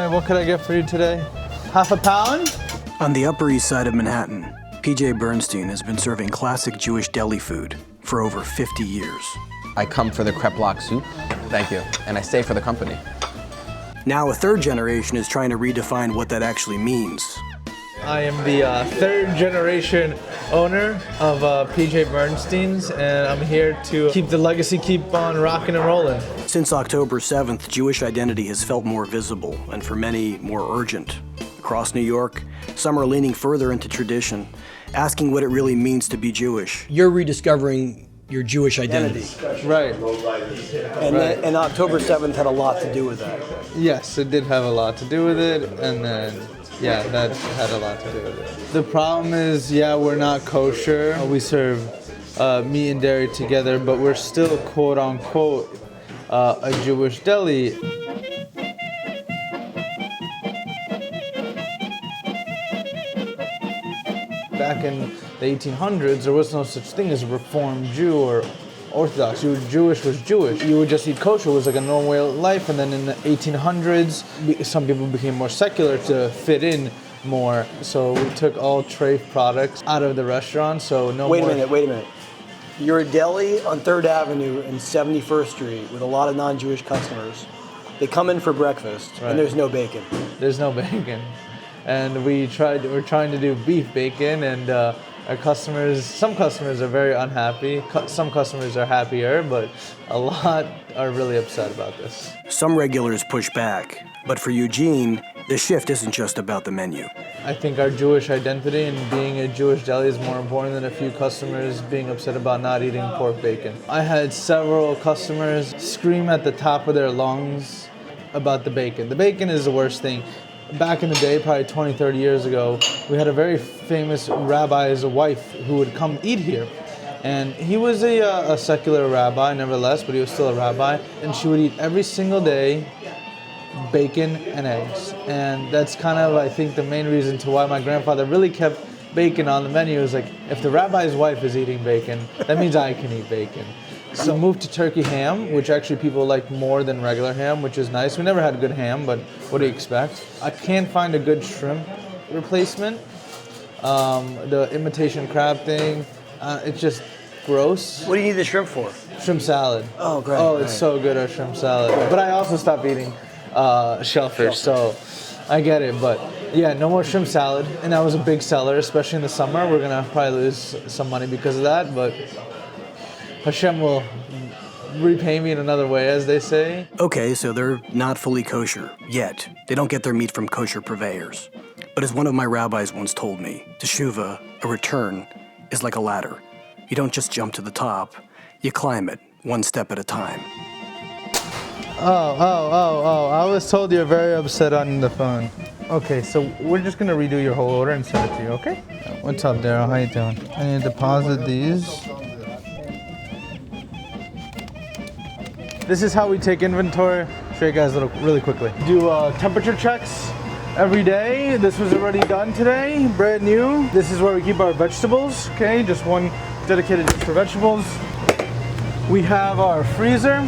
what could I get for you today? Half a pound? On the Upper East Side of Manhattan, PJ Bernstein has been serving classic Jewish deli food for over 50 years. I come for the crepe block soup, thank you, and I stay for the company. Now a third generation is trying to redefine what that actually means. I am the third generation owner of PJ Bernstein's, and I'm here to keep the legacy keep on rocking and rolling. Since October 7th, Jewish identity has felt more visible and for many more urgent. Across New York, some are leaning further into tradition, asking what it really means to be Jewish. You're rediscovering your Jewish identity. Right. And October 7th had a lot to do with that. Yes, it did have a lot to do with it, and then, yeah, that had a lot to do with it. The problem is, yeah, we're not kosher. We serve meat and dairy together, but we're still, quote unquote, a Jewish deli. Back in the 1800s, there was no such thing as a Reformed Jew or Orthodox. Jewish was Jewish. You would just eat kosher. It was like a normal way of life. And then in the 1800s, some people became more secular to fit in more. So we took all tray products out of the restaurant. So no Wait more. a minute. You're a deli on 3rd Avenue and 71st Street with a lot of non-Jewish customers. They come in for breakfast, Right. and there's no bacon. There's no bacon. And we're trying to do beef bacon, and our customers, some customers are very unhappy. Some customers are happier, but a lot are really upset about this. Some regulars push back, but for Eugene, the shift isn't just about the menu. I think our Jewish identity and being a Jewish deli is more important than a few customers being upset about not eating pork bacon. I had several customers scream at the top of their lungs about the bacon. The bacon is the worst thing. Back in the day, probably 20, 30 years ago, we had a very famous rabbi's wife who would come eat here. And he was a secular rabbi, nevertheless, but he was still a rabbi. And she would eat every single day bacon and eggs. And that's kind of, I think, the main reason to why my grandfather really kept bacon on the menu. Is like, if the rabbi's wife is eating bacon, that means I can eat bacon. So moved to turkey ham, which actually people like more than regular ham, which is nice. We never had good ham, but what do you expect? I can't find a good shrimp replacement. The imitation crab thing, it's just gross. What do you need the shrimp for? Shrimp salad. Oh, great. Oh, it's so good, our shrimp salad. But I also stopped eating shellfish, so I get it. But yeah, no more shrimp salad. And that was a big seller, especially in the summer. We're going to probably lose some money because of that, but Hashem will repay me in another way, as they say. Okay, so they're not fully kosher, yet. They don't get their meat from kosher purveyors. But as one of my rabbis once told me, teshuva, a return, is like a ladder. You don't just jump to the top, you climb it, one step at a time. Oh, I was told you're very upset on the phone. Okay, so we're just gonna redo your whole order and send it to you, okay? What's up, Daryl? How you doing? I need to deposit these. This is how we take inventory. Show you guys really quickly. Do temperature checks every day. This was already done today, brand new. This is where we keep our vegetables, okay? Just one dedicated just for vegetables. We have our freezer.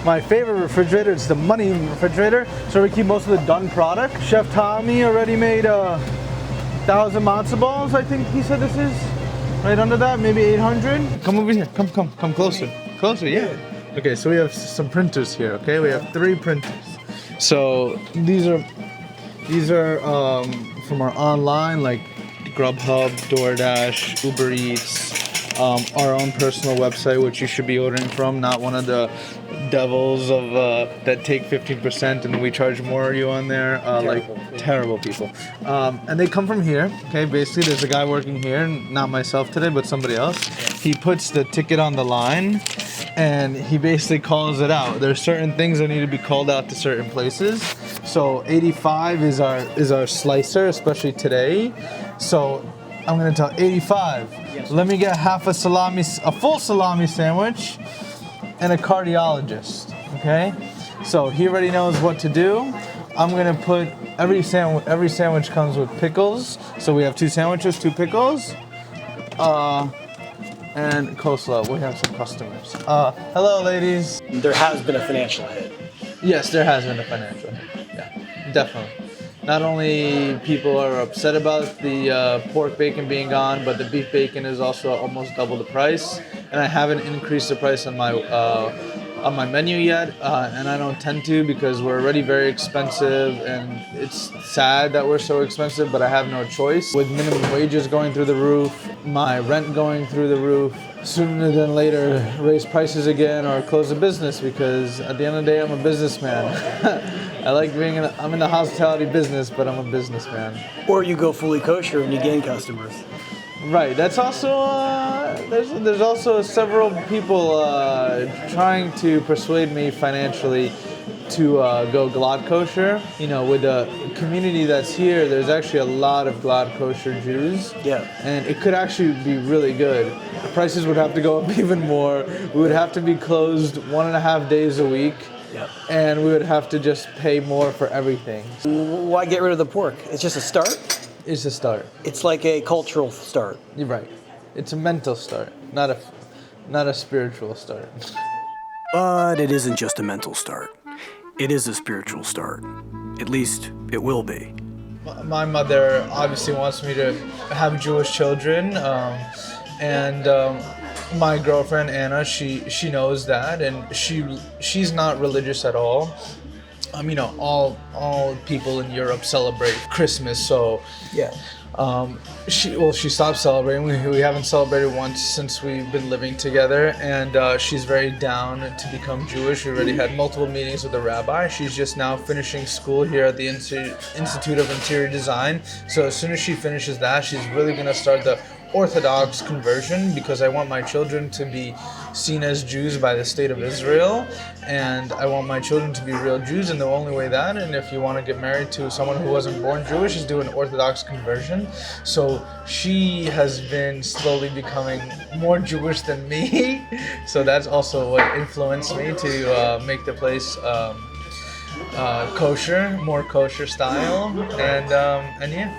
My favorite refrigerator, it's the money refrigerator. So we keep most of the done product. Chef Tommy already made 1,000 matzo balls, I think he said this is. Right under that, maybe 800. Come over here, come closer. Closer, yeah. Okay, so we have some printers here, okay? We have 3 printers. So these are from our online, like Grubhub, DoorDash, Uber Eats, our own personal website, which you should be ordering from, not one of the devils of that take 15% and we charge more you on there, terrible people. And they come from here, okay? Basically, there's a guy working here, not myself today, but somebody else. He puts the ticket on the line, and he basically calls it out. There's certain things that need to be called out to certain places. So 85 is our slicer, especially today. So I'm gonna tell 85. Let me get a full salami sandwich, and a cardiologist. Okay. So he already knows what to do. I'm gonna put every sandwich comes with pickles. So we have 2 sandwiches, 2 pickles. And coleslaw. We have some customers. Hello, ladies. There has been a financial hit. Yes, there has been a financial hit. Yeah, Definitely. Not only people are upset about the pork bacon being gone, but the beef bacon is also almost double the price. And I haven't increased the price on my menu yet, and I don't tend to because we're already very expensive, and it's sad that we're so expensive, but I have no choice. With minimum wages going through the roof, my rent going through the roof, sooner than later raise prices again or close the business, because at the end of the day, I'm a businessman. I like I'm in the hospitality business, but I'm a businessman. Or you go fully kosher and you gain customers. Right. That's also there's also several people trying to persuade me financially to go glad kosher. You know, with the community that's here, there's actually a lot of glad kosher Jews. Yeah. And it could actually be really good. The prices would have to go up even more. We would have to be closed 1.5 days a week. Yep. And we would have to just pay more for everything. Why get rid of the pork? It's just a start? It's a start. It's like a cultural start. You're right. It's a mental start, not a spiritual start. But it isn't just a mental start. It is a spiritual start. At least it will be. My mother obviously wants me to have Jewish children, and my girlfriend Anna, she knows that, and she's not religious at all. You know, all people in Europe celebrate Christmas, so Yeah. She stopped celebrating. We haven't celebrated once since we've been living together, and she's very down to become Jewish. We already had multiple meetings with the rabbi. She's just now finishing school here at the Institute of Interior Design. So as soon as she finishes that, she's really going to start the Orthodox conversion, because I want my children to be seen as Jews by the state of Israel, and I want my children to be real Jews, and the only way that, and if you want to get married to someone who wasn't born Jewish, is do an Orthodox conversion. So she has been slowly becoming more Jewish than me, so that's also what influenced me to make the place kosher, more kosher style, and yeah.